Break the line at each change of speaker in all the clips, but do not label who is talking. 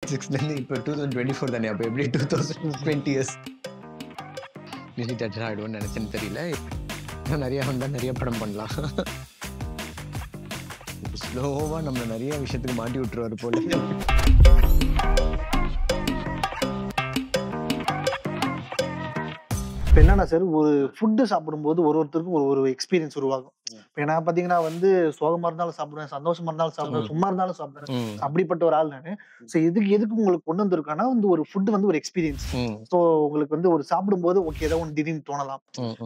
2006லேருந்து இப்போ 2024 தானே, அப்போ எப்படி 2020 இயர்ஸ் மியூசிக் டேரக்டர் ஆகிடுவோன்னு நினச்சேன்னு தெரியல. நிறையா வந்தால் நிறைய படம் பண்ணலாம். ஸ்லோவாக நம்ம நிறைய விஷயத்துக்கு மாட்டி விட்டுருவாரு போல.
இப்போ என்னன்னா சார், ஒரு ஃபுட்டு சாப்பிடும்போது ஒருத்தருக்கும் ஒரு எக்ஸ்பீரியன்ஸ் உருவாகும். இப்போ நான் பார்த்தீங்கன்னா வந்து சோகமாக இருந்தாலும் சாப்பிடுவேன், சந்தோஷமா இருந்தாலும் சாப்பிடுவேன், சும்மா இருந்தாலும் சாப்பிடுவேன். அப்படிப்பட்ட ஒரு ஆள் நான். ஸோ எதுக்கு உங்களுக்கு கொண்டு வந்திருக்கானா வந்து ஒரு ஃபுட்டு வந்து ஒரு எக்ஸ்பீரியன்ஸ். ஸோ உங்களுக்கு வந்து ஒரு சாப்பிடும்போது ஓகே ஏதோ ஒன்று திடீர்னு தோணலாம்.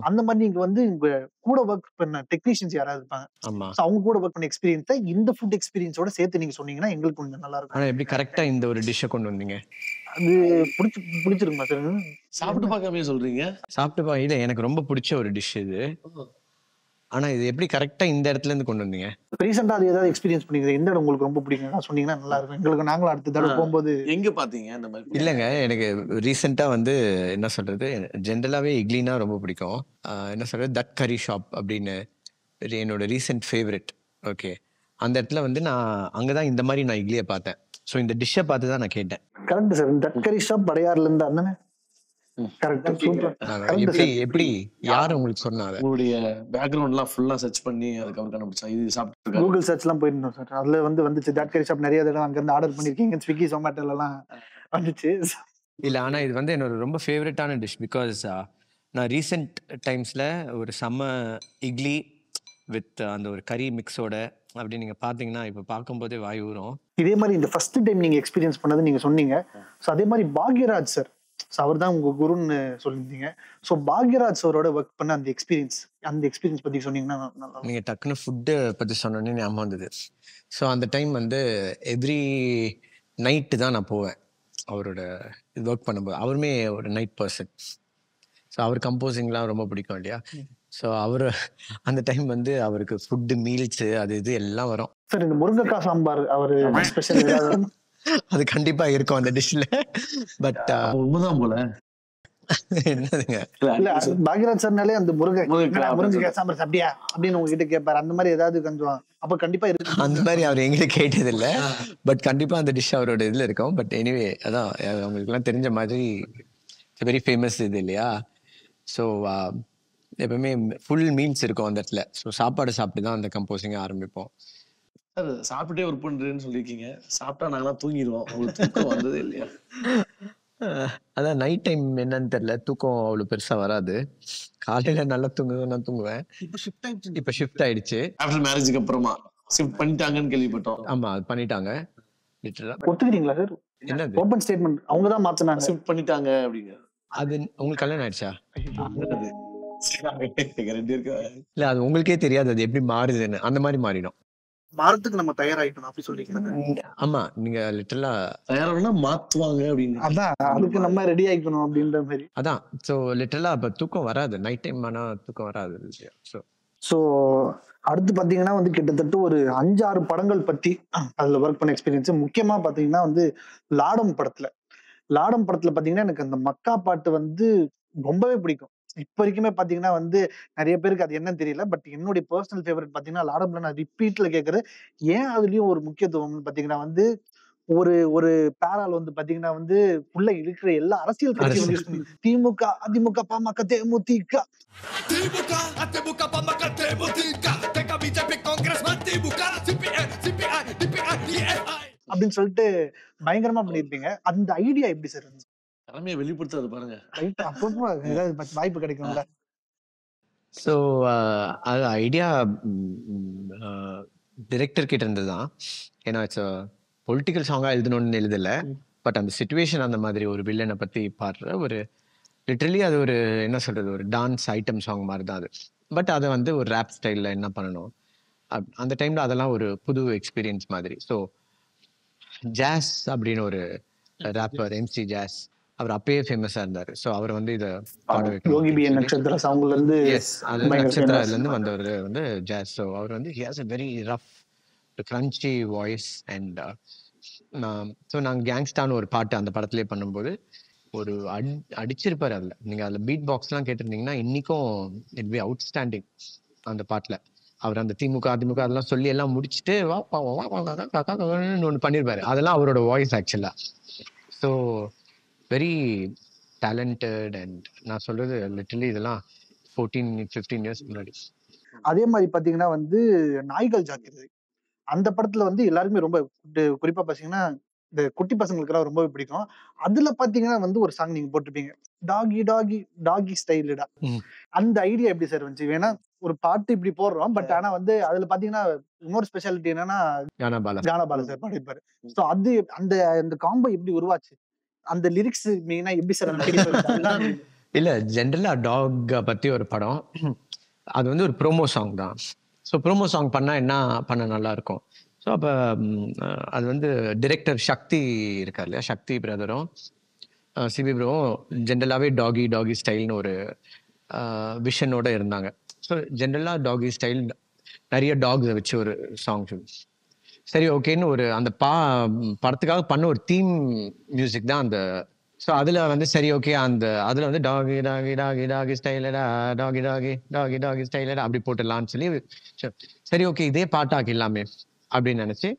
அந்த மாதிரி நீங்க வந்து உங்க கூட ஒர்க் பண்ண டெக்னீஷியன்ஸ் யாராவது இருப்பாங்க. அவங்க கூட ஒர்க் பண்ண எக்ஸ்பீரியன்ஸை இந்த ஃபுட் எக்ஸ்பீரியன்ஸோட சேர்த்து நீங்க சொன்னீங்கன்னா எங்களுக்கு கொஞ்சம் நல்லா இருக்கும்.
ஆனால் எப்படி கரெக்டாக இந்த ஒரு டிஷ்ஷை கொண்டு வந்தீங்க?
அது பிடிச்சிருக்குமா சார்?
சாப்பிட்டு பார்க்காம சொல்றீங்க?
சாப்பிட்டு இல்லை, எனக்கு ரொம்ப பிடிச்ச ஒரு டிஷ் இது. ஆனா இது எப்படி கரெக்டா இந்த இடத்துல இருந்து கொண்டு வந்தீங்க?
ரீசெண்டா அது ஏதாவது எக்ஸ்பீரியன்ஸ் பண்ணீங்க? எந்த இடம் உங்களுக்கு ரொம்ப பிடிக்கும் சொன்னீங்கன்னா நல்லா இருக்கும். எங்களுக்கு நாங்களும் அடுத்த தடவை போகும்போது.
எங்க பாத்தீங்க அந்த மாதிரி?
இல்லைங்க, எனக்கு ரீசெண்டா வந்து என்ன சொல்றது, ஜென்ரலாவே இட்லினா ரொம்ப பிடிக்கும். என்ன சொல்றது, தட் கரி ஷாப் அப்படின்னு என்னோட ரீசெண்ட் ஃபேவரட். ஓகே, அந்த இடத்துல வந்து நான் அங்கதான் இந்த மாதிரி நான் இட்லியை பார்த்தேன். ஸோ இந்த டிஷ்ஷை பார்த்து தான் நான் கேட்டேன்.
Correct sir, that curry shop படையாறுல இருந்து அண்ணனே.
எப்படி யார் உங்களுக்கு சொன்னாங்க?
உங்களுடைய பேக்ரவுண்ட்லாம் ஃபுல்லா சர்ச் பண்ணி அதுக்கப்புறம் கண்டுபிடிச்சா இது சாப்பிட்டு
கூகுள் சர்ச்லாம் போயிருந்தோம் சார். அதுல வந்துச்சு தட் கரி ஷாப். நிறைய தடவை அங்க இருந்து ஆர்டர் பண்ணிருக்கீங்க, ஸ்விக்கி ஜொமேட்டோல எல்லாம் வந்துச்சு.
இல்ல, ஆனா இது வந்து என்னோட ரொம்ப ஃபேவரட்டான டிஷ். பிகாஸ் நான் ரீசெண்ட் டைம்ஸ்ல ஒரு செம்ம இட்லி வித் அந்த ஒரு கறி மிக்ஸோட அப்படி நீங்க பாத்தீங்கன்னா இப்ப பார்க்கும்போதே வாய் ஊறும்.
இதே மாதிரி இந்த ஃபர்ஸ்ட் டைம் நீங்க எக்ஸ்பீரியன்ஸ் பண்ணது நீங்க சொன்னீங்க. ஸோ அதே மாதிரி பாக்யராஜ் சார், அவர் தான் உங்க குருன்னு சொல்லியிருந்தீங்க. ஸோ பாக்யராஜ் சாரோட ஒர்க் பண்ண அந்த எக்ஸ்பீரியன்ஸ் பத்தி சொன்னீங்கன்னா நல்லா.
நீங்க டக்குன்னு ஃபுட்டு பத்தி சொன்னோன்னே ஞாபகம் வந்தது. ஸோ அந்த டைம் வந்து எவ்ரி நைட்டு தான் நான் போவேன் அவரோட இது ஒர்க் பண்ணும்போது. அவருமே ஒரு நைட் பர்சன். ஸோ அவர் கம்போசிங்லாம் ரொம்ப பிடிக்கும் இல்லையா. ஸோ அவர் அந்த டைம் வந்து அவருக்கு ஃபுட்டு மீல்ஸு அது இது எல்லாம் வரும்.
சார் இந்த முருங்கைக்காய் சாம்பார் அவர் ஸ்பெஷல்
அது கண்டிப்பா இருக்கும் அந்த டிஷ்ல. பட்
உண்மைதான் போல.
என்னதுங்க,
பாக்யராஜ் சார்னாலே அந்த முருங்கைக்காய் சாம்பார் சாப்பிட்டியா அப்படின்னு உங்ககிட்ட கேட்பாரு. அந்த மாதிரி ஏதாவது கொஞ்சம் அப்ப கண்டிப்பா இருக்கு.
அந்த மாதிரி அவர் எங்களுக்கு கேட்டது இல்லை. பட் கண்டிப்பா அந்த டிஷ் அவரோட இதுல இருக்கும். பட் எனிவே அதான் அவங்களுக்கு எல்லாம் தெரிஞ்ச மாதிரி வெரி ஃபேமஸ் இது இல்லையா. ஸோ எப்பவுமே ஃபுல் மீல்ஸ் இருக்கும் அந்த இடத்துல. ஸோ சாப்பாடு சாப்பிட்டு தான் அந்த கம்போசிங்க ஆரம்பிப்போம்.
சார் சாப்பிட்டே ஒர்க் பண்றேன்னு சொல்லியிருக்கீங்க. சாப்பிட்டா நாங்களாம் தூங்கிடுவோம். உங்களுக்கு தூக்கம் வந்ததே இல்லையா?
அதான் நைட் டைம் என்னன்னு தெரியல, தூக்கம் அவ்வளவு பெருசா வராது. காலையில நல்லா நான் தூங்குவேன். இப்ப ஷிஃப்ட் ஆயிடுச்சு.
ஆஃப்டர் மேரேஜுக்கு அப்புறமா ஷிஃப்ட் பண்ணிட்டாங்கன்னு கேள்விப்பட்டோம்.
ஆமா, அது பண்ணிட்டாங்க. லிட்டரலா
ஒத்துக்கிறீங்களா சார்?
என்னது
ஓபன் ஸ்டேட்மெண்ட் அவங்க தான் மாத்துனாங்க.
ஷிஃப்ட் பண்ணிட்டாங்க அப்படிங்க.
அது உங்களுக்கு கல்யாணம் ஆயிடுச்சா?
இல்ல,
அது உங்களுக்கே தெரியாது அது எப்படி மாறுதுன்னு. அந்த மாதிரி மாறிடும்.
மாறத்துக்கு நம்ம தயாராயிட்டோம் அப்படி சொல்லிக்கிறேன்.
ஆமா, நீங்க லிட்டரலா
தயாரானா மாத்துவாங்க அப்படின்னு.
அதான் அதுக்கு நம்ம ரெடி ஆயிக்கணும் அப்படின்ற மாதிரி.
அதான். ஸோ லிட்டரலா அப்ப தூக்கம் வராது. நைட் டைம் ஆனா தூக்கம் வராது.
ஸோ அடுத்து பாத்தீங்கன்னா வந்து கிட்டத்தட்ட ஒரு 5-6 படங்கள் பத்தி அதுல ஒர்க் பண்ண எக்ஸ்பீரியன்ஸ். முக்கியமா பாத்தீங்கன்னா வந்து லாடம் படத்துல பாத்தீங்கன்னா எனக்கு அந்த மக்கா பாட்டு வந்து ரொம்பவே பிடிக்கும். இப்ப வரைக்குமே பாத்தீங்கன்னா வந்து நிறைய பேருக்கு அது என்னன்னு தெரியல. பட் என்னுடைய பர்சனல் ஃபேவரட் பாத்தீங்கன்னா லாடம்ல நான் ரிப்பீட்ல கேட்கறது. ஏன் அதுலயும் ஒரு முக்கியத்துவம் பாத்தீங்கன்னா வந்து ஒரு ஒரு பேரால் வந்து பாத்தீங்கன்னா வந்து உள்ள இருக்கிற எல்லா அரசியல் கட்சியும் திமுக, அதிமுக, பாமக, தேமுதிக அப்படின்னு சொல்லிட்டு பயங்கரமா பண்ணிருப்பீங்க. அந்த ஐடியா எப்படி சார் இருந்துச்சு?
திறமையை வெளிப்படுத்துறது பாருங்க.
அப்பப்போ ஏதாவது வாய்ப்பு கிடைக்கும்ல.
ஸோ அது ஐடியா டிரெக்டர் கிட்ட இருந்து தான். ஏன்னா இட்ஸ் பொலிட்டிக்கல் சாங்காக எழுதணும்னு எழுதலை. பட் அந்த சிச்சுவேஷன் அந்த மாதிரி ஒரு வில்லனை பற்றி பாடுற ஒரு லிட்ரலி அது ஒரு என்ன சொல்கிறது, ஒரு டான்ஸ் ஐட்டம் சாங் மாதிரி தான் அது. பட் அதை வந்து ஒரு ரேப் ஸ்டைலில் என்ன பண்ணணும் அந்த டைமில் அதெல்லாம் ஒரு புது எக்ஸ்பீரியன்ஸ் மாதிரி. ஸோ ஜாஸ் அப்படின்னு ஒரு ரேப்பர் எம்சி ஜாஸ், அவர் அப்பயே ஃபேமஸாக இருந்தார். ஸோ அவர் வந்து இதை பாட வைக்கணும். நட்சத்திரத்துலேருந்து வந்தவர் வந்து ஜாஸ். ஸோ அவர் வந்து he has a very rough crunchy voice. And so நாங்கள் கேங்ஸ்டான்னு ஒரு பாட்டு அந்த படத்துலேயே பண்ணும்போது ஒரு அடிச்சிருப்பார் அதில். நீங்கள் அதில் பீட் பாக்ஸ்லாம் கேட்டிருந்தீங்கன்னா இன்றைக்கும் இட் பி அவுட்ஸ்டாண்டிங் அந்த பாட்டில். அவர் அந்த திமுக அதிமுக அதெல்லாம் சொல்லி எல்லாம் முடிச்சுட்டு ஒன்று பண்ணியிருப்பாரு. அதெல்லாம் அவரோட வாய்ஸ் ஆக்சுவலா. So very talented. அண்ட் நான் சொல்றது லிட்டரலி இதெல்லாம் 14-15 இயர்ஸ் முன்னாடி.
அதே மாதிரி பாத்தீங்கன்னா வந்து நாய்கள் ஜாக்கிரதை அந்த படத்துல வந்து எல்லாருமே ரொம்ப குறிப்பா பாத்தீங்கன்னா இந்த குட்டி பசங்களுக்கு ரொம்பவே பிடிக்கும். அதுல பாத்தீங்கன்னா வந்து ஒரு சாங் நீங்க போட்டிருப்பீங்க, டாகி டாகி டாகி ஸ்டைலுடா. அந்த ஐடியா எப்படி சார் வந்துச்சு? வேணா ஒரு பாட்டு இப்படி போடுறோம், பட் ஆனா வந்து அதுல பாத்தீங்கன்னா இன்னொரு ஸ்பெஷாலிட்டி என்னன்னா கானா பாலா சார் பாடிருப்பாரு. சோ அது அந்த அந்த காம்போ எப்படி உருவாச்சு? அந்த லிரிக்ஸ் மெயினா எப்படி சார் அந்த பிடிப்பு?
இல்ல ஜென்ரலா டாக் பத்தி ஒரு படம், அது வந்து ஒரு ப்ரோமோ சாங் தான். ஸோ ப்ரோமோ சாங் பண்ணா என்ன பண்ண நல்லா இருக்கும். ஸோ அப்போ அது வந்து டிரெக்டர் சக்தி இருக்கார் இல்லையா, சக்தி பிரதரும் சிபி ப்ரோவும் ஜென்ரலாகவே டாகி டாகி ஸ்டைல்னு ஒரு விஷனோட இருந்தாங்க. ஸோ ஜென்ரலாக டாகி ஸ்டைல் நிறைய டாக்ஸை வச்சு ஒரு சாங். சரி ஓகேன்னு ஒரு அந்த படத்துக்காக பண்ண ஒரு தீம் மியூசிக் தான் அந்த. ஸோ அதில் வந்து சரி ஓகே அந்த அதில் வந்து டாகி டாகி டாகி டாகி ஸ்டைலடா டாகி டாகி டாகி டாகி ஸ்டைலடா அப்படி போட்டுடலான்னு சொல்லி சரி ஓகே இதே பாட்டாக்கிடலாமே அப்படின்னு நினச்சி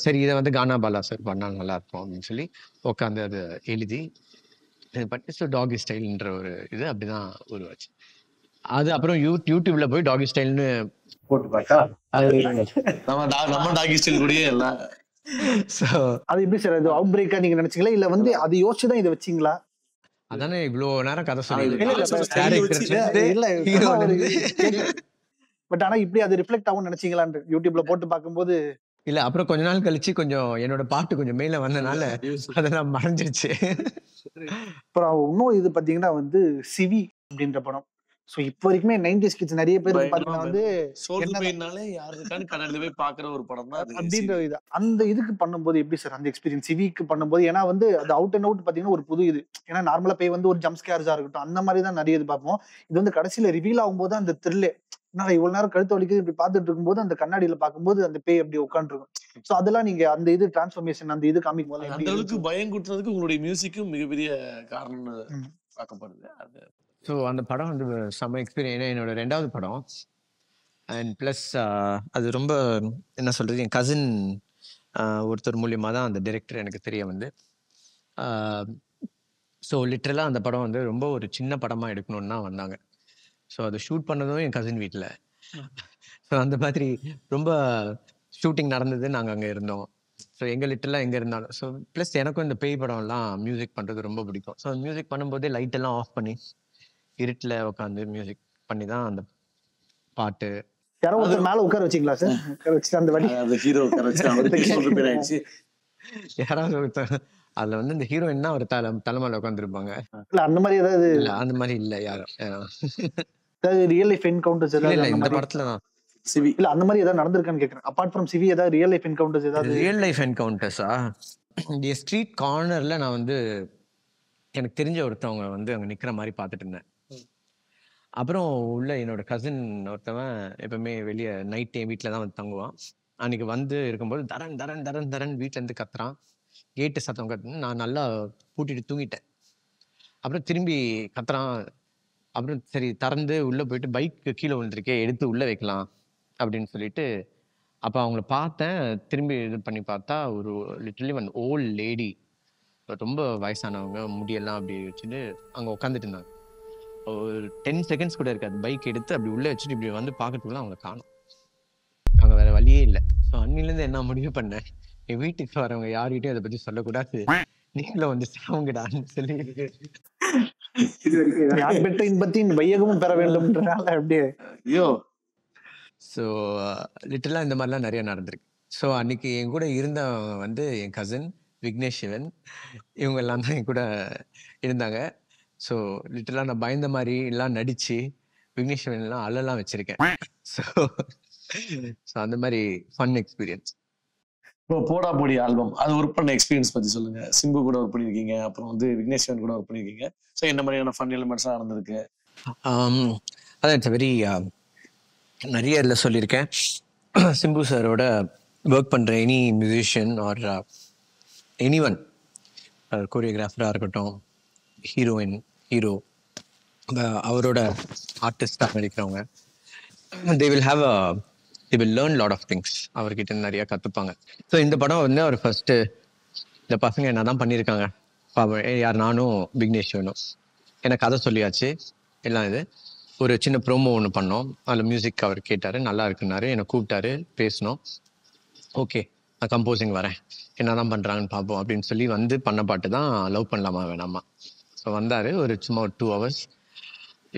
சரி இதை வந்து கானா பாலா சார் பண்ணால் நல்லா இருக்கும் அப்படின்னு சொல்லி உட்காந்து அதை எழுதி பட்டு. ஸோ டாகி ஸ்டைல்ன்ற ஒரு இது அப்படிதான் உருவாச்சு. அது அப்புறம் யூடியூப்ல போய் டாகி ஸ்டைல்னு போட்டு பார்த்தா
நம்ம டாகி ஸ்டைல் கூடயே எல்லாம்.
ஸோ அது எப்படி சார் அது அவுட் பிரேக்கா நீங்க நினைச்சீங்களா இல்ல வந்து அதை யோசிச்சு தான் இதை வச்சீங்களா?
அதானே இவ்வளோ நேரம் கதை சொல்லி
பட் ஆனா இப்படி அது ரிஃப்ளெக்ட் ஆகும் நினைச்சீங்களான்னு யூடியூப்ல போட்டு பார்க்கும்போது
இல்ல. அப்புறம் கொஞ்ச நாள் கழிச்சு கொஞ்சம் என்னோட பாட்டு கொஞ்சம் மேல வந்தனால அதெல்லாம் மறைஞ்சிருச்சு.
அப்புறம் இன்னும் இது பாத்தீங்கன்னா வந்து சிவி அப்படின்ற படம். சோ இப்போ வரைக்குமே 90s கிட்ஸ் நிறைய பேர் பாத்தீங்கன்னா வந்து
சோல்பைனாலே யாருக்கான கண்ணாடில போய் பாக்குற ஒரு படம் தான்
அப்படின்ற இது. அந்த இதுக்கு பண்ணும்போது எப்படி சார் அந்த எக்ஸ்பீரியன்ஸ் சிவிக்கு பண்ணும்போது? ஏன்னா வந்து அது அவுட் அண்ட் அவுட் பாத்தீங்கன்னா ஒரு புது இது. ஏன்னா நார்மலா போய் வந்து ஒரு ஜம்ப் ஸ்கேர்ஸா இருக்கட்டும் அந்த மாதிரி தான் நிறைய இது பார்ப்போம். இது வந்து கடைசியில ரிவீல் ஆகும்போது அந்த த்ரில்லே நான் இவ்வளவு நேரம் கழுத்து வலிக்குது இப்படி பார்த்துட்டு இருக்கும்போது அந்த கண்ணாடியில பார்க்கும்போது அந்த பேய் அப்படி உட்காந்துருக்கும். சோ அதெல்லாம் நீங்க அந்த இது டிரான்ஸ்ஃபர்மேஷன் அந்த இது காமிக்கும் போது
அந்த அளவுக்கு பயம் கூட்டுறதுக்கு உங்களுடைய மியூசிக்கும் மிகப்பெரிய காரணம்னு பார்க்கப்படுது. அது
ஸோ அந்த படம் வந்து செம்ம எக்ஸ்பீரியன்ஸ். என்னோட 2வது படம். அண்ட் ப்ளஸ் அது ரொம்ப என்ன சொல்றது, என் கசின் ஒருத்தர் மூலியமாக தான் அந்த டைரக்டர் எனக்கு தெரிய வந்து. ஸோ லிட்ரலாக அந்த படம் வந்து ரொம்ப ஒரு சின்ன படமாக எடுக்கணும்னு தான் வந்தாங்க. ஸோ அதை ஷூட் பண்ணதும் என் கசின் வீட்டில். ஸோ அந்த மாதிரி ரொம்ப ஷூட்டிங் நடந்தது, நாங்கள் அங்கே இருந்தோம். ஸோ எங்கள் லிட்டரெலாம் எங்கே இருந்தாலும். ஸோ ப்ளஸ் எனக்கும் இந்த பேய் படம்லாம் மியூசிக் பண்ணுறது ரொம்ப பிடிக்கும். ஸோ மியூசிக் பண்ணும்போதே லைட்டெல்லாம் ஆஃப் பண்ணி இருட்டில் உட்காந்து மியூசிக் பண்ணி தான் அந்த பாட்டு.
யாரோ ஒருத்தர் மேல உட்கார வச்சிங்களா சார்? உட்கார வச்சு அந்த வழி
அந்த ஹீரோ உட்கார வச்சு அவருக்கு பேர் ஆயிடுச்சு.
யாராவது ஒருத்தர் அதுல வந்து இந்த ஹீரோயின் தான் ஒரு தலைமையில உட்காந்துருப்பாங்க.
இல்ல அந்த மாதிரி ஏதாவது
இல்ல அந்த மாதிரி இல்ல யாரும்.
ரியல் லைஃப் என்கவுண்டர்ஸ்
இல்ல இல்ல இந்த படத்துல தான்
சிவி இல்ல அந்த மாதிரி ஏதாவது நடந்திருக்கான்னு கேக்குறேன். அபார்ட் ஃப்ரம் சிவி ஏதாவது ரியல் லைஃப் என்கவுண்டர்ஸ் ஏதாவது?
ரியல் லைஃப் என்கவுண்டர்ஸா? இந்த ஸ்ட்ரீட் கார்னர்ல நான் வந்து எனக்கு தெரிஞ்ச ஒருத்தவங்க வந்து அங்க நிக்கிற மாதிரி பார்த்துட்டு இருந்தேன். அப்புறம் உள்ள என்னோட கசின் ஒருத்தவன் எப்பவுமே வெளியே நைட் டைம் வீட்டில் தான் வந்து தங்குவான். அன்னைக்கு வந்து இருக்கும்போது தரன் தரன் தரன் தரன் வீட்டுல இருந்து கத்துறான். கேட்டு சத்தம் கத்துன்னு நான் நல்லா பூட்டிட்டு தூங்கிட்டேன். அப்புறம் திரும்பி கத்துறான். அப்புறம் சரி திறந்து உள்ள போயிட்டு பைக்கு கீழே விழுந்திருக்கே எடுத்து உள்ள வைக்கலாம் அப்படின்னு சொல்லிட்டு அப்போ அவங்கள பார்த்தேன். திரும்பி இது பண்ணி பார்த்தா ஒரு லிட்டரலி ஒன் ஓல்ட் லேடி, ரொம்ப வயசானவங்க, முடியெல்லாம் அப்படி வச்சுட்டு அங்கே உட்காந்துட்டு இருந்தாங்க. ஒரு 10 செகண்ட்ஸ் கூட இருக்காது. பைக் எடுத்து அப்படி உள்ளே வச்சுட்டு இப்படி வந்து பார்க்கறதுக்குள்ள அவங்கள காணும். அங்கே வேற வழியே இல்லை. ஸோ அன்னிலேருந்து என்ன முடிவு பண்ணேன், என் வீட்டுக்கு வரவங்க யார்கிட்டையும் அதை பற்றி சொல்லக்கூடாது, நீங்களும் வந்து சாவுங்கடான்னு சொல்லி
இன்பத்தின் வையகமும் பெற வேண்டும்ன்றனால அப்படியே.
ஐயோ.
ஸோ லிட்டரலாக இந்த மாதிரிலாம் நிறைய நடந்திருக்கு. ஸோ அன்னைக்கு என் கூட இருந்தவங்க வந்து என் கசின் விக்னேஷ் சிவன், இவங்க எல்லாம் தான் என் கூட இருந்தாங்க. ஸோ லிட்டரலாக நான் பயந்த மாதிரி எல்லாம் நடிச்சு விக்னேஷ் சிவன் எல்லாம் அழலாம் வச்சிருக்கேன். ஸோ ஸோ அந்த மாதிரி ஃபன் எக்ஸ்பீரியன்ஸ்.
இப்போ போடா போடி ஆல்பம் அது ஒர்க் பண்ண எக்ஸ்பீரியன்ஸ் பத்தி சொல்லுங்க. சிம்பு கூட ஒர்க் பண்ணியிருக்கீங்க, அப்புறம் வந்து விக்னேஷ் சிவன் கூட ஒர்க் பண்ணியிருக்கீங்க. ஸோ என்ன மாதிரியான ஃபன் எலிமெண்ட்ஸாக நடந்திருக்கு?
அதான் இட்ஸ் வெரி நிறைய இதில் சொல்லியிருக்கேன். சிம்பு சாரோட ஒர்க் பண்ணுற any musician or any one, கோரியோகிராஃபராக இருக்கட்டும், ஹீரோயின், ஹீரோ, அவரோட ஆர்டிஸ்டாக நடிக்கிறவங்க, they will have a they will learn lot of things. அவர்கிட்ட நிறைய கற்றுப்பாங்க. ஸோ இந்த படம் வந்து அவர் ஃபர்ஸ்ட்டு இந்த பசங்க என்ன தான் பண்ணியிருக்காங்க பாவம். யார், நானும் விக்னேஸ்வரனும் எனக்கு கதை சொல்லியாச்சு எல்லாம். இது ஒரு சின்ன ப்ரோமோ ஒன்று பண்ணோம். அதில் மியூசிக் அவர் கேட்டார், நல்லா இருக்குன்னாரு. என்னை கூப்பிட்டாரு, பேசினோம். ஓகே நான் கம்போசிங் வரேன், என்ன தான் பண்ணுறாங்கன்னு பார்ப்போம் அப்படின்னு சொல்லி வந்து பண்ண பாட்டு தான் லவ் பண்ணலாமா வேணாமா. ஸோ வந்தார், ஒரு சும்மா ஒரு 2 hours.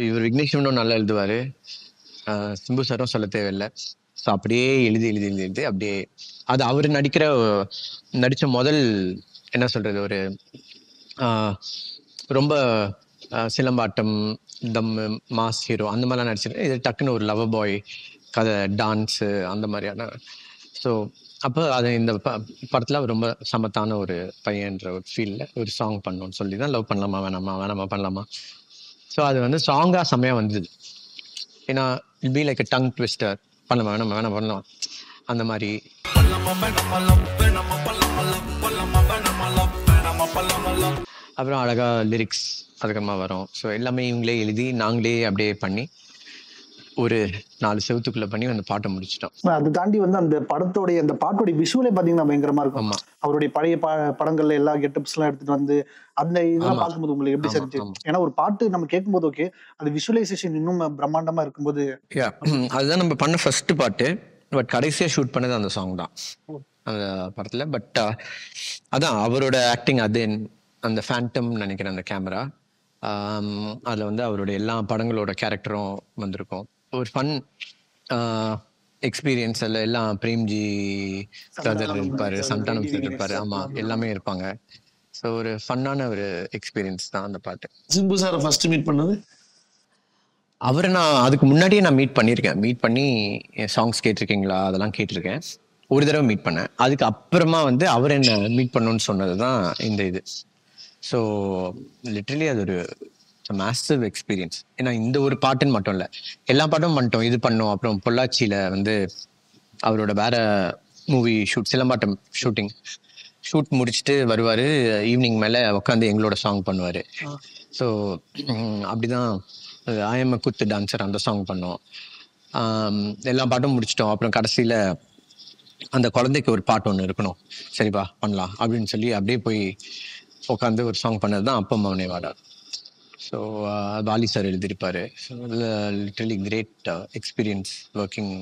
இவர் விக்னேஸ்வரனும் நல்லா எழுதுவார், சிம்பு சாரும் சொல்ல தேவையில்லை. ஸோ அப்படியே எழுதி எழுதி எழுதி எழுதி அப்படியே அது அவர் நடித்த முதல் என்ன சொல்கிறது, ஒரு ரொம்ப சிலம்பாட்டம், தம்மு, மாஸ் ஹீரோ அந்த மாதிரிலாம் நடிச்சிருக்கேன். இது டக்குன்னு ஒரு லவ் பாய் கதை, டான்ஸு அந்த மாதிரியான. ஸோ அப்போ அது இந்த படத்தில் அவர் ரொம்ப சமத்தான ஒரு பையன்ற ஒரு ஃபீல்டில் ஒரு சாங் பண்ணணும்னு சொல்லி தான் லவ் பண்ணலாமா வேணாமா வேணாமா பண்ணலாமா. ஸோ அது வந்து சாங்காக செம்மையாக வந்தது. ஏன்னா it be like tongue twister, பண்ணலாமா வேணாமா வேணாம் பண்ணலாம் அந்த மாதிரி. அப்புறம் அழகா லிரிக்ஸ் அதுக்கப்புறமா வரும். ஸோ எல்லாமே இவங்களே எழுதி நாங்களே அப்படியே பண்ணி ஒரு 4 செவத்துக்குள்ள பண்ணி அந்த பாட்டை முடிச்சிட்டோம்.
அதை தாண்டி வந்து அந்த படத்தோடைய அந்த பாட்டோடைய விஷுவலே பாத்தீங்கன்னா பயங்கரமா இருக்கும்.
ஆமா,
அவருடைய பழைய படங்கள்ல எல்லா கெட்டப்ஸ் எல்லாம் எடுத்துட்டு வந்து அந்த இதெல்லாம்
ஆமா,
பார்க்கும்போது உங்களுக்கு எப்படி
ஆமா,
சரிச்சு?
ஆமா.
ஏன்னா ஒரு பாட்டு நம்ம கேட்கும்போது ஓகே, அந்த விஷுவலைசேஷன் இன்னும் பிரம்மாண்டமா இருக்கும்போது
யா அதுதான் நம்ம பண்ண ஃபர்ஸ்ட் பாட்டு. பட் கடைசியாக ஷூட் பண்ணது அந்த சாங் தான் அந்த படத்தில். பட் அதான் அவரோட ஆக்டிங், அது அந்த ஃபேண்டம் நினைக்கிறேன் அந்த கேமரா. அதில் வந்து அவருடைய எல்லா படங்களோட கேரக்டரும் வந்திருக்கும். ஒரு ஃபன் எக்ஸ்பீரியன்ஸ். அதில் எல்லாம் பிரேம்ஜி பிரதர் இருப்பார், சந்தானம் சார் இருப்பார், ஆமாம் எல்லாமே இருப்பாங்க. ஸோ ஒரு ஃபன்னான ஒரு எக்ஸ்பீரியன்ஸ் தான் அந்த பாட்டு.
சிம்பு சாரை ஃபர்ஸ்ட் மீட் பண்ணது
அவரை நான் அதுக்கு முன்னாடியே நான் மீட் பண்ணியிருக்கேன். மீட் பண்ணி என் சாங்ஸ் கேட்டிருக்கீங்களா அதெல்லாம் கேட்டிருக்கேன். ஒரு தடவை மீட் பண்ணேன். அதுக்கு அப்புறமா வந்து அவர் என்ன மீட் பண்ணணும்னு சொன்னது தான் இந்த இது. ஸோ லிட்ரலி அது ஒரு மேசிவ் எக்ஸ்பீரியன்ஸ். ஏன்னா இந்த ஒரு பாட்டுன்னு மட்டும் இல்லை, எல்லா பாட்டும் பண்ணிட்டோம், இது பண்ணோம். அப்புறம் பொள்ளாச்சியில் வந்து அவரோட வேற மூவி சிலம்பாட்டம் ஷூட் முடிச்சுட்டு வருவார். ஈவினிங் மேலே உட்காந்து எங்களோட சாங் பண்ணுவார். ஸோ அப்படிதான் ஆயம்ம குத்து டான்சர் அந்த சாங் பண்ணோம். எல்லா பாட்டும் முடிச்சிட்டோம். அப்புறம் கடைசியில் அந்த குழந்தைக்கு ஒரு பாட்டு ஒன்று இருக்கணும், சரிப்பா பண்ணலாம் அப்படின்னு சொல்லி அப்படியே போய் உட்காந்து ஒரு சாங் பண்ணது தான் அப்பா மவனே வாடா. ஸோ வாலி சார் எழுதியிருப்பாரு. So literally great experience working.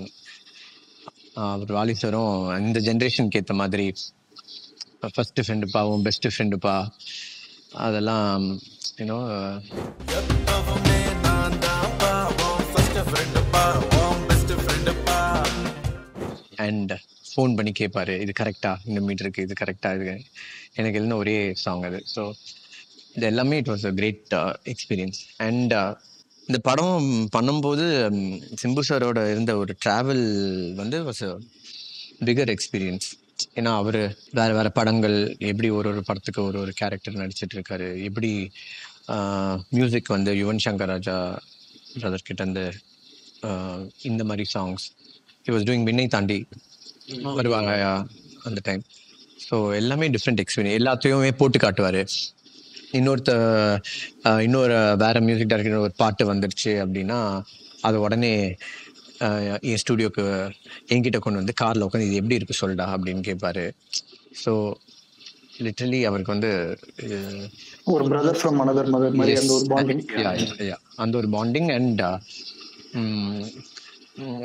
அவர் வாலி சாரும் இந்த ஜென்ரேஷனுக்கு ஏற்ற மாதிரி ஃபர்ஸ்ட் ஃப்ரெண்டுப்பாவும் பெஸ்ட் ஃப்ரெண்டுப்பா அதெல்லாம் யூனோ அண்ட் ஃபோன் பண்ணி கேட்பாரு, இது கரெக்டா, இந்த மீட்டருக்கு இது கரெக்டா, இது எனக்கு எழுதின ஒரே சாங் அது. ஸோ இது எல்லாமே it was a great experience. And இந்த படம் பண்ணும்போது சிம்பு சாரோட இருந்த ஒரு ட்ராவல் வந்து வாஸ் அ பிகர் எக்ஸ்பீரியன்ஸ். ஏன்னா அவர் வேறு வேறு படங்கள் எப்படி ஒரு படத்துக்கு ஒரு கேரக்டர் நடிச்சிட்டு இருக்காரு, எப்படி மியூசிக் வந்து யுவன் சங்கர் ராஜா பிரதர்கிட்ட இருந்து இந்த மாதிரி சாங்ஸ் ஹி வாஸ் டூயிங். விண்ணை தாண்டி வருவாங்க அந்த டைம். ஸோ எல்லாமே டிஃப்ரெண்ட் எக்ஸ்பீரியன்ஸ், எல்லாத்தையுமே போட்டு காட்டுவார். இன்னொரு வேற மியூசிக் டைரக்டர் ஒரு பாட்டு வந்துருச்சு அப்படின்னா அது உடனே என் ஸ்டூடியோக்கு என்கிட்ட கொண்டு வந்து காரில் உட்காந்து இது எப்படி இருக்கு சொல்டா அப்படின்னு கேட்பாரு. ஸோ லிட்டரலி அவருக்கு வந்து
ஒரு பிரதர் ஃப்ரம் அனதர் மதர் மாதிரி அந்த ஒரு பாண்டிங்,
அந்த ஒரு பாண்டிங். அண்ட்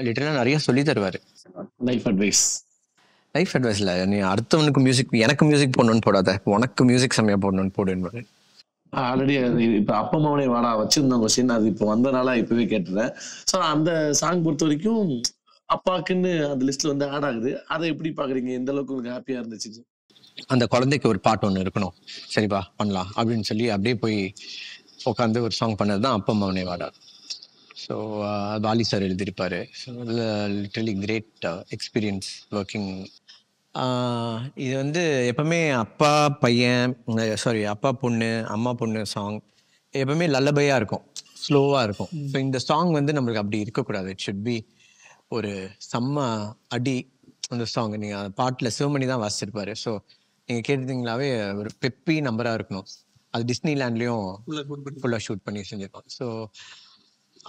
லிட்டரலாக நிறைய சொல்லி தருவார்.
லைஃப்
அட்வைஸில் நீ அடுத்தவனுக்கு மியூசிக், எனக்கு மியூசிக் போடணும்னு போடாத, உனக்கு மியூசிக் செம்மையாக போடணும்னு போடுன்னு.
ஆல்ரெடி இப்ப அப்பா மவனே வாடா வச்சிருந்த கொஸ்டின் அது இப்போ வந்தனால இப்பவே கேட்டுறேன். ஸோ அந்த சாங் பொறுத்த வரைக்கும் அப்பாக்குன்னு அந்த லிஸ்ட்ல வந்து ஆட் ஆகுது. அதை எப்படி பாக்குறீங்க? எந்த அளவுக்கு உங்களுக்கு ஹாப்பியா இருந்துச்சு?
அந்த குழந்தைக்கு ஒரு பாட்டு ஒன்று இருக்கணும், சரிப்பா பண்ணலாம் அப்படின்னு சொல்லி அப்படியே போய் உட்காந்து ஒரு சாங் பண்ணது தான் அப்பா மவனே வாடா. ஸோ வாலி சார் எழுதியிருப்பாரு. So literally great experience working. இது வந்து எப்பவுமே அப்பா பையன், அப்பா பொண்ணு அம்மா பொண்ணு சாங் எப்பவுமே லல்லபையாக இருக்கும், ஸ்லோவாக இருக்கும். ஸோ இந்த சாங் வந்து நம்மளுக்கு அப்படி இருக்கக்கூடாது. இட் ஷுட் பி ஒரு செம்ம அடி. அந்த சாங் நீங்கள் பாட்டில் சிவமணி தான் வாசிச்சிருப்பாரு. ஸோ நீங்கள் கேட்டுட்டீங்களாவே ஒரு பெப்பி நம்பராக இருக்கணும். அது டிஸ்னி லேண்ட்லேயும் ஃபுல்லாக ஷூட் பண்ணி செஞ்சிருக்கோம். ஸோ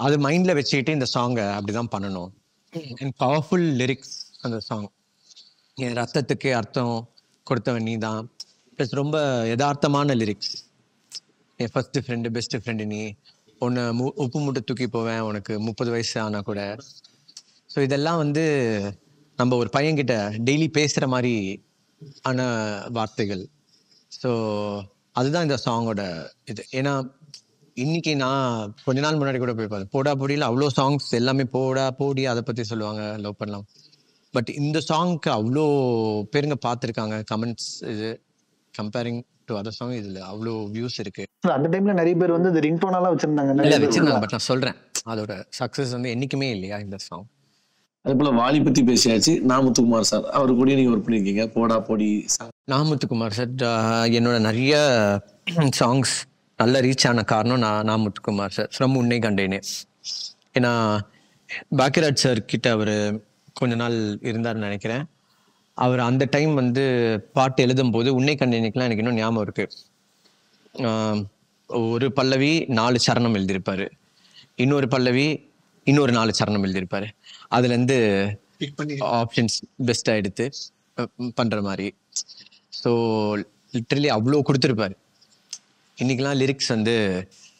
அது மைண்டில் வச்சுக்கிட்டு இந்த சாங்கை அப்படி தான் பண்ணணும். அண்ட் பவர்ஃபுல் லிரிக்ஸ் அந்த சாங். என் ரத்தத்துக்கு அர்த்தம் கொடுத்தவன் நீ தான். ப்ளஸ் ரொம்ப யதார்த்தமான லிரிக்ஸ். என் ஃபர்ஸ்ட் ஃப்ரெண்டு பெஸ்ட் ஃப்ரெண்டு நீ, உன்னை உப்பு மூட்டை தூக்கி போவேன் உனக்கு 30 வயசு ஆனால் கூட. ஸோ இதெல்லாம் வந்து நம்ம ஒரு பையன்கிட்ட டெய்லி பேசுகிற மாதிரி ஆன வார்த்தைகள். ஸோ அதுதான் இந்த சாங்கோட இது. ஏன்னா இன்னைக்கு நான் கொஞ்ச நாள் முன்னாடி கூட போய் பார்த்தேன், போடா போடியில் அவ்வளோ சாங்ஸ் எல்லாமே போடா போடி அதை பற்றி சொல்லுவாங்க, லவ் பண்ணலாம். பட் இந்த சாங்க்கு அவ்வளோ பேருங்க பார்த்துருக்காங்க கமெண்ட்ஸ். இது கம்பேரிங் டு அதர் சாங் இதில் அவ்வளோ வியூஸ் இருக்கு.
அந்த டைம்ல நிறைய பேர் வந்து இந்த ரிங்டோனெல்லாம் வச்சிருந்தாங்க.
இல்லை வச்சிருந்தாங்க, பட் நான் சொல்கிறேன் அதோட சக்ஸஸ் வந்து என்றைக்குமே இல்லையா இந்த சாங்.
அதே போல வாலி பத்தி பேசியாச்சு. நாமுத்துக்குமார் சார் அவரு கூட நீங்க ஒர்க் பண்ணிருக்கீங்க, போடா போடி.
நாமுத்துக்குமார் சார் என்னோட நிறைய சாங்ஸ் நல்ல ரீச் ஆன காரணம் நாமுத்துக்குமார் சார் ஃப்ரம் உன்னை கண்டேனே. ஏன்னா பாக்கியராஜ் சார் கிட்ட அவர் கொஞ்ச நாள் இருந்தார்னு நினைக்கிறேன். அவர் அந்த டைம் வந்து பாட்டு எழுதும் போது உன்னை கண்டேனுக்குலாம் எனக்கு இன்னும் ஞாபகம் இருக்கு. ஒரு பல்லவி 4 சரணம் எழுதியிருப்பாரு, இன்னொரு பல்லவி இன்னொரு 4 சரணம் எழுதியிருப்பாரு. அதுலேருந்து ஆப்ஷன்ஸ் பெஸ்ட்டாக எடுத்து பண்ணுற மாதிரி. ஸோ லிட்ரலி அவ்வளோ கொடுத்துருப்பாரு. இன்னைக்கெல்லாம் லிரிக்ஸ் வந்து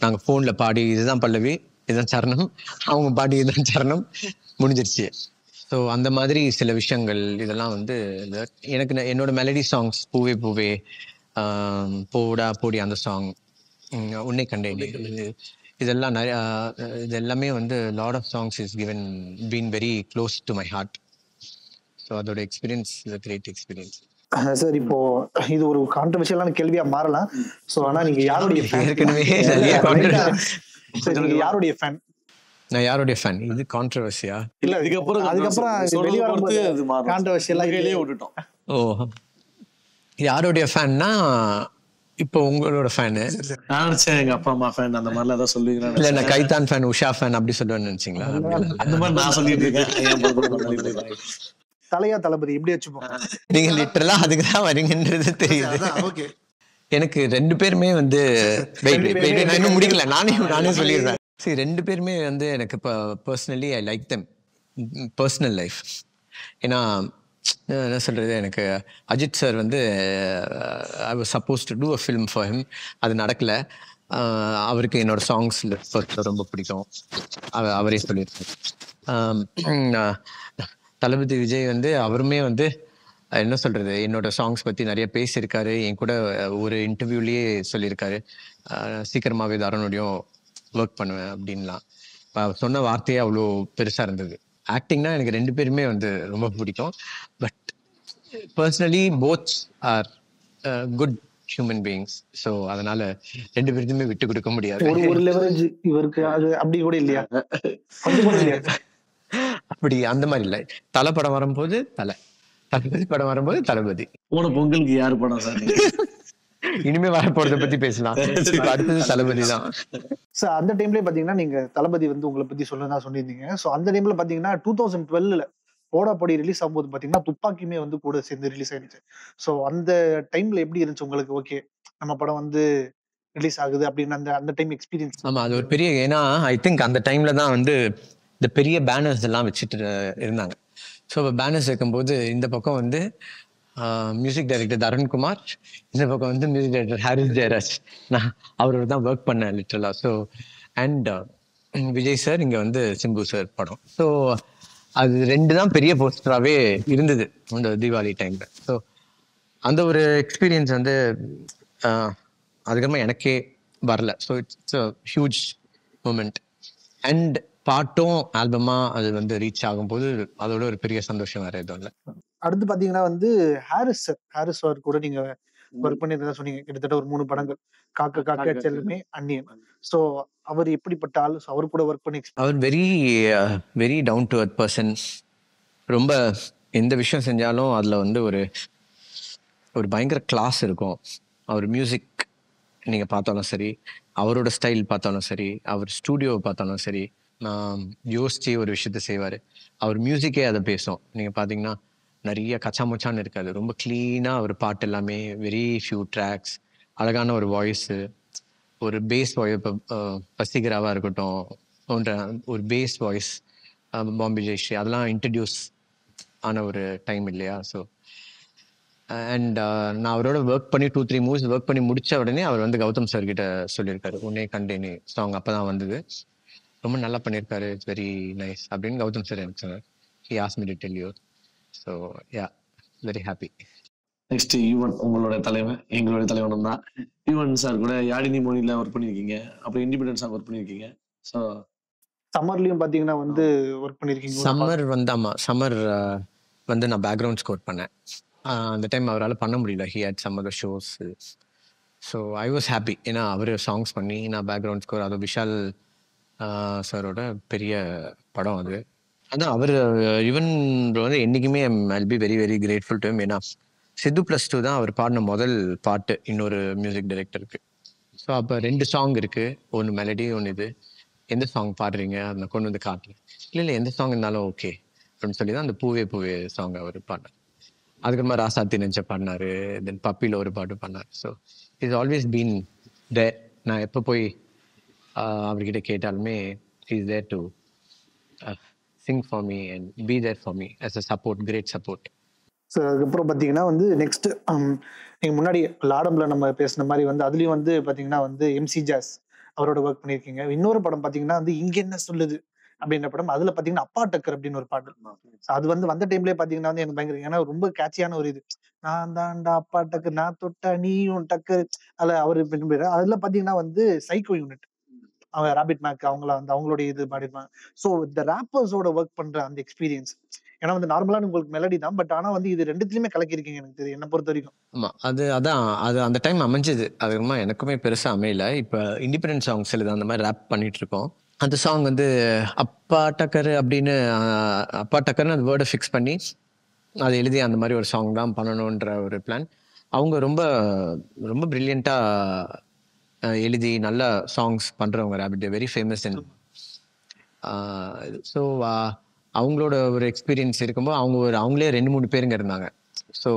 நாங்கள் ஃபோனில் பாடி இதுதான் பல்லவி இதுதான் சரணம், அவங்க பாடி இதுதான் சரணம், முடிஞ்சிருச்சு. ஸோ அந்த மாதிரி சில விஷயங்கள் இதெல்லாம் வந்து எனக்கு என்னோட மெலடி சாங்ஸ் பூவே பூவே, போடா போடி அந்த சாங், உன்னை கண்டேன், இதெல்லாம் நிறையா, இது எல்லாமே வந்து lot of songs is given been very close to my heart. So அதோட experience is great experience.
Sir இப்போ இது ஒரு கான்ட்ரவர்ஷியலான கேள்வியா மாறலாம். ஸோ ஆனா நீங்க யாருடைய ஃபேன்? யாருடைய ஃபேன்?
நான் யாருடைய ஃபேன்? இது கான்ட்ரவர்சியா?
இல்ல அதுக்கப்புறம் கான்ட்ரவர்ஷியலா
விட்டுட்டோம்.
ஓ, யாருடைய ஃபேன்னா இப்போ உங்களோட ஃபேனு?
நான் நினைச்சேன் எங்க அப்பா அம்மா ஃபேன் அந்த மாதிரிலாம் ஏதாவது சொல்லுவீங்களா?
இல்ல நான் கைதான் ஃபேன், உஷா ஃபேன் அப்படி சொல்லுவேன்னு நினைச்சீங்களா?
அந்த மாதிரி நான் சொல்லிட்டு இருக்கேன்.
தலையா தளபதி எப்படி வச்சுப்போம்?
நீங்க லிட்டரலா அதுக்குதான் வரீங்கன்றது தெரியுது. எனக்கு 2 பேருமே வந்து நான் இன்னும் முடிக்கல, நானே சொல்லிடுறேன். சரி, 2 பேருமே வந்து எனக்கு இப்போ personally I like them personal life. ஏன்னா என்ன சொல்றது, எனக்கு அஜித் சார் வந்து I was suppose to do a film for him, அது நடக்கலை. அவருக்கு என்னோட சாங்ஸில் ரொம்ப பிடிக்கும், அவரே சொல்லியிருக்காரு. தளபதி விஜய் வந்து அவருமே வந்து என்ன சொல்றது, என்னோட சாங்ஸ் பற்றி நிறைய பேசியிருக்காரு. என் கூட ஒரு இன்டர்வியூலேயே சொல்லியிருக்காரு, சீக்கிரமாகவே தரனுடையும் ஒர்க் பண்ணுவேன் அப்படின்லாம். சொன்ன வார்த்தையே அவ்வளோ பெருசாக இருந்தது. ஆக்டிங்னா எனக்கு 2 பேருமே வந்து ரொம்ப பிடிக்கும். But personally both are good human beings. So அதனால 2 பேருக்குமே விட்டு கொடுக்க முடியாது.
ஒரு லெவரேஜ் இவருக்கு அது அப்படி கூட இல்லையா?
அப்படி அந்த மாதிரி இல்லை. தலை படம் வரும்போது தளபதி படம் வரும்போது தளபதி.
போன பொங்கலுக்கு யாரு படம் சார்?
இனிமே வர போறதை பத்தி பேசலாம். அடுத்தது தளபதி தான். சார் அந்த டைம்ல பாத்தீங்கன்னா நீங்க தளபதி வந்து உங்களை பத்தி சொல்லதான் சொல்லியிருந்தீங்க. சோ அந்த டைம்ல பாத்தீங்கன்னா 2012ல போடா படி ரிலீஸ் ஆகும்போது பாத்தீங்கன்னா துப்பாக்கியுமே வந்து கூட சேர்ந்து ரிலீஸ் ஆயிடுச்சு. சோ அந்த டைம்ல எப்படி இருந்துச்சு உங்களுக்கு? ஓகே, நம்ம படம் வந்து ரிலீஸ் ஆகுது அப்படின்னு அந்த டைம் எக்ஸ்பீரியன்ஸ்?
ஆமா, அது ஒரு பெரிய, ஏன்னா ஐ திங்க் அந்த டைம்ல தான் வந்து இந்த பெரிய பேனர்ஸ் எல்லாம் வச்சுட்டு இருந்தாங்க. ஸோ பேனர்ஸ் வைக்கும்போது இந்த பக்கம் வந்து மியூசிக் டைரக்டர் தருண்குமார், இந்த பக்கம் வந்து மியூசிக் டைரக்டர் ஹாரிஸ் ஜெயராஜ். நான் அவரோட தான் ஒர்க் பண்ணேன் லிட்டரலா. ஸோ அண்ட் விஜய் சார், இங்கே வந்து சிம்பு சார் படம். ஸோ அது 2 தான் பெரிய போஸ்டராகவே இருந்தது அந்த தீபாவளி டைமில். ஸோ அந்த ஒரு எக்ஸ்பீரியன்ஸ் வந்து அதுக்கப்புறமா எனக்கே வரல. So it's a huge moment. And பாட்டும் ஆல்பமா அது வந்து ரீச் ஆகும்போது அதோட ஒரு பெரிய சந்தோஷம் வேற எதுவும் இல்லை.
அடுத்து பாத்தீங்கன்னா வந்து ஹாரிஸ் சார் கூட நீங்க ஒர்க் பண்ணிருந்தா சொன்னீங்க. கிட்டத்தட்ட ஒரு 3 படங்கள், காக்க காக்க செல்லுமே, அந்நியன். சோ அவர் எப்படிப்பட்ட ஆள்? அவர் கூட ஒர்க் பண்ணி?
அவர் very down to earth person. ரொம்ப எந்த விஷயம் செஞ்சாலும் அதுல வந்து ஒரு பயங்கர கிளாஸ் இருக்கும். அவர் மியூசிக் நீங்க பார்த்தாலும் சரி, அவரோட ஸ்டைல் பார்த்தாலும் சரி, அவர் ஸ்டூடியோவை பார்த்தாலும் சரி, நான் யோசிச்சு ஒரு விஷயத்த செய்வார். அவர் மியூசிக்கே அதை பேசும். நீங்கள் பார்த்தீங்கன்னா நிறைய கச்சாமுச்சான்னு இருக்காது, ரொம்ப க்ளீனாக ஒரு பாட்டு எல்லாமே, வெரி ஃபியூ ட்ராக்ஸ், அழகான ஒரு வாய்ஸு, ஒரு பேஸ் வாய்ஸ், பசிகராவாக இருக்கட்டும், போன்ற ஒரு பேஸ் வாய்ஸ், பாம்பே ஜெயஸ்ரீ அதெல்லாம் இன்ட்ரடியூஸ் ஆன ஒரு டைம் இல்லையா? ஸோ அண்ட் நான் அவரோட ஒர்க் பண்ணி 2-3 மூவிஸ் ஒர்க் பண்ணி முடிச்ச உடனே அவர் வந்து கௌதம் சார் கிட்ட சொல்லியிருக்காரு, உன்னே கண்டேனே சாங் அப்போ தான் வந்தது, ரொம்ப நல்லா பண்ணியிருக்காரு, இட்ஸ் வெரி நைஸ் அப்படின்னு கௌதம் சார் எனக்கு சொன்னார். He asked me to tell you. So yeah, very happy.
Next Yuvan, உங்களோட தலைவன், எங்களுடைய தலைவனும் தான். யுவன் சார் கூட யாழினி மோனில ஒர்க் பண்ணியிருக்கீங்க, அப்புறம் இண்டிபெண்டன்ஸ் சாங் ஒர்க் பண்ணியிருக்கீங்க. ஸோ
சம்மர்லயும் பாத்தீங்கன்னா வந்து ஒர்க் பண்ணிருக்கீங்க.
சம்மர் வந்து ஆமாம், சம்மர் வந்து நான் பேக்ரவுண்ட் ஸ்கோர் பண்ணேன். அந்த டைம் அவரால் பண்ண முடியல, he had some other shows. So I was happy, ஏன்னா அவர் சாங்ஸ் பண்ணி நான் பேக்ரவுண்ட் ஸ்கோர். அது விஷால் சாரோட பெரிய படம் அது. அதான் அவர் யுவன் வந்து என்றைக்குமே I'll be very very grateful to him. ஏன்னா சித்து +2 தான் அவர் பாடின முதல் பாட்டு இன்னொரு மியூசிக் டைரக்டருக்கு. ஸோ அப்போ 2 சாங் இருக்குது, ஒன்று மெலடி ஒன்று இது. எந்த சாங் பாடுறீங்க அதை கொண்டு வந்து காட்டுறேன். இல்லை எந்த சாங் இருந்தாலும் ஓகே அப்படின்னு சொல்லி தான் அந்த பூவே பூவே சாங் அவர் பாடினார். அதுக்கப்புறமா ராசாத்தி நெஞ்ச பாடினாரு, தென் பப்பியில் ஒரு பாட்டு பண்ணார். So it's always been there. நான் எப்போ போய் அவர்கிட்ட கேட்டாலுமே is there to sing for me and be there for me as a support, great support.
So அதுக்கப்புறம் பார்த்தீங்கன்னா வந்து நெக்ஸ்ட் நீங்கள் முன்னாடி லாடம்ல நம்ம பேசின மாதிரி வந்து அதுலேயும் வந்து பார்த்தீங்கன்னா வந்து எம்சி ஜாஸ் அவரோட ஒர்க் பண்ணியிருக்கீங்க. இன்னொரு படம் பார்த்தீங்கன்னா வந்து இங்கே என்ன சொல்லுது அப்படின்ற படம். அதில் பார்த்தீங்கன்னா அப்பா டக்கர் அப்படின்னு ஒரு பாட்டு. So அது வந்து வந்த டைம்லேயே பார்த்தீங்கன்னா வந்து எனக்கு பயங்கர, ஏன்னா ரொம்ப கேட்சியான ஒரு இது, நான் தான்டா அப்பா டக்கர், நான் தொட்டா நீயும் டக்கர். அதில் அவர் அதில் பார்த்தீங்கன்னா வந்து சைக்கோ யூனிட், அவங்க ராபிட் மேக் அவங்கள வந்து அவங்களுடைய இது பாடிருப்பாங்க. ஸோ இந்த ரேப்பர்ஸோட ஒர்க் பண்ற அந்த எக்ஸ்பீரியன்ஸ், ஏன்னா வந்து நார்மலான உங்களுக்கு மெலடி தான், பட் ஆனா வந்து இது ரெண்டுத்துலயுமே கலக்கிருக்கீங்க எனக்கு தெரியும், என்ன பொறுத்த வரைக்கும்.
ஆமாம், அது அந்த டைம் அமைஞ்சது. அதுக்கப்புறமா எனக்குமே பெருசாக அமையல. இப்போ இண்டிபெண்டன்ட் சாங்ஸ் எழுது அந்த மாதிரி ரேப் பண்ணிட்டு இருக்கோம். அந்த சாங் வந்து அப்பா டக்கர் அப்படின்னு அப்பா டக்கர்னு அந்த வேர்டை ஃபிக்ஸ் பண்ணி அதை எழுதி அந்த மாதிரி ஒரு சாங் தான் பண்ணணுன்ற ஒரு பிளான். அவங்க ரொம்ப ரொம்ப ப்ரில்லியண்ட்டாக எழுதி நல்ல சாங்ஸ் பண்ணுறவங்க rapid, very famous in. So அவங்களோட ஒரு எக்ஸ்பீரியன்ஸ் இருக்கும்போது அவங்களே 2-3 பேருங்க இருந்தாங்க. ஸோ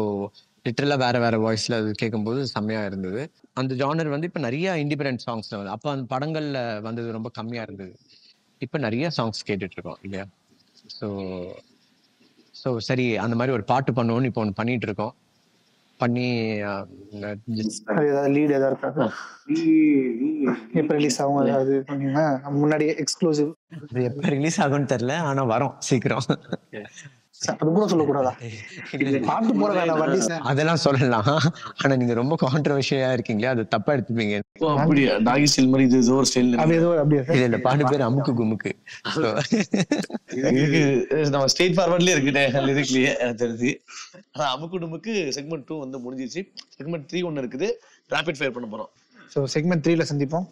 லிட்டரலாக வேற வாய்ஸில் அது கேட்கும்போது செம்மையாக இருந்தது. அந்த ஜானர் வந்து இப்போ நிறைய இண்டிபெண்டன்ட் சாங்ஸில் வந்து, அப்போ அந்த படங்களில் வந்தது ரொம்ப கம்மியாக இருந்தது. இப்போ நிறைய சாங்ஸ் கேட்டுட்ருக்கோம் இல்லையா? ஸோ சரி, அந்த மாதிரி ஒரு பாட்டு பண்ணுவோன்னு இப்போ ஒன்று பண்ணிகிட்டு இருக்கோம். பண்ணி
லீட் ஏதாவது இருக்காது, எப்போ ரிலீஸ் ஆகும் ஏதாவது சொன்னீங்கன்னா முன்னாடியே எக்ஸ்க்ளூசிவ்.
அது எப்போ ரிலீஸ் ஆகும்னு தெரில, ஆனால் வரும் சீக்கிரம்.
அது கூட சொல்லக்கூடாதா? பாட்டு போட வேணாம் வண்டி சார்,
அதெல்லாம் சொல்லலாம். ஆனா நீங்க ரொம்ப கான்ட்ரோவர்ஷியலா இருக்கீங்களா, அது தப்பா எடுத்துப்பீங்க.
அப்படியா? டாகி ஸ்டைல் மாதிரி இது ஒரு ஸ்டைல்.
அப்படியே
இல்ல பாட்டு பேர் அமுக்கு குமுக்கு.
நம்ம ஸ்ட்ரெயிட் ஃபார்வர்ட்லயே இருக்குட்டே லிரிக்லயே எனக்கு தெரிஞ்சு. ஆனா அமுக்கு டுமுக்கு செக்மெண்ட் 2 வந்து முடிஞ்சிருச்சு. செக்மெண்ட் 3 ஒன்னு இருக்குது, ராபிட் ஃபயர் பண்ண போறோம்.
ஸோ செக்மெண்ட் 3ல சந்திப்போம்.